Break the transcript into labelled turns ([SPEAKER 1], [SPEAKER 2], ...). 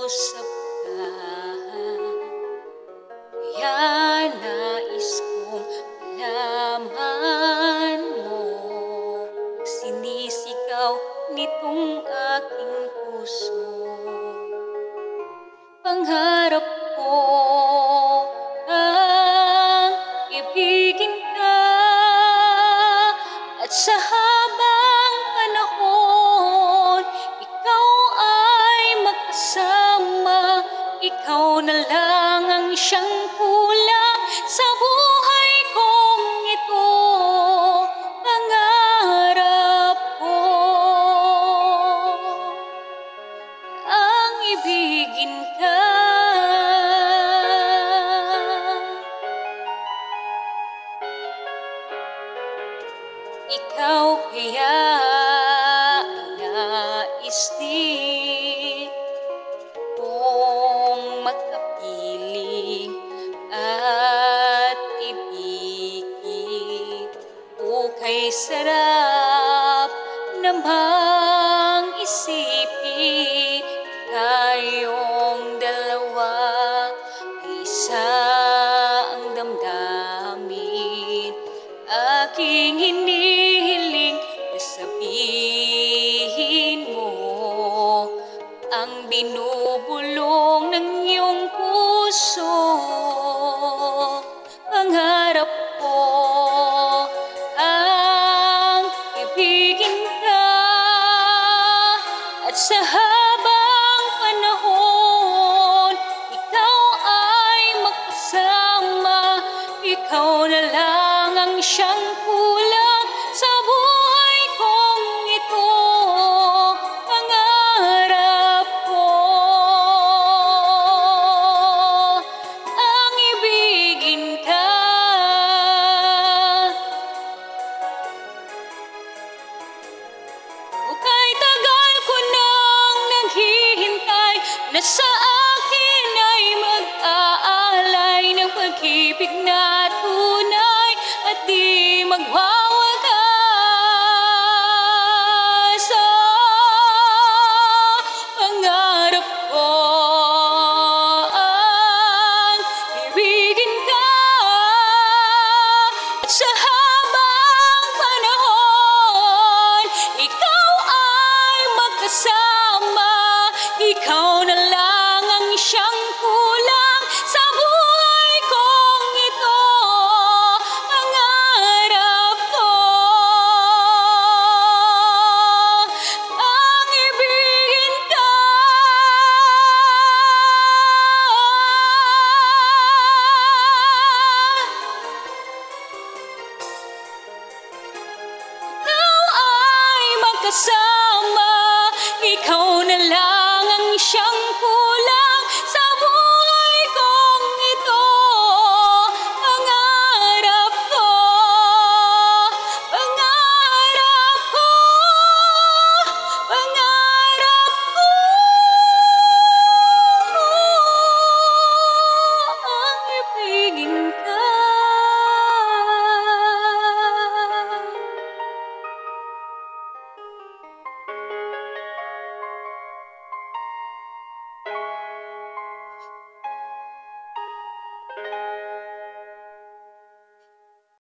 [SPEAKER 1] nag-uusap ka, kaya nais kong malaman mo sinisigaw nitong aking puso. Pangarap ko ang ibigin ka, at sa habang panahon ikaw ay magkasama. Ikaw na lang ang siyang kulang sa buhay kong ito. Pangarap ko ang ibigin ka. Ikaw kaya ay nais din kong makapiling at ibigin. Kay sarap namang isipin tayong dalawa ay isa ang damdamin. Aking hinihiling na sabihin mo ang binubulong ng iyong puso. Pangarap ko ang ibigin ka, at sa habang panahon ikaw ay magkasama. Ikaw na lang ang siyang kulang sa buhay kong ito. Pangarap ko ang ibigin ka. Kay tagal ko nang naghihintay na sa akin ay mag-aalay ng pag-ibig na tunay at di magwawakas. Pangarap ko ang ibigin ka, at sa habang panahon ikaw ay magkasama. Ikaw na lang ang siyang kulang sa buhay kong ito. Pangarap ko ang ibigin ka. Ikaw ay magkasama. Ikaw na lang ang siyang kulang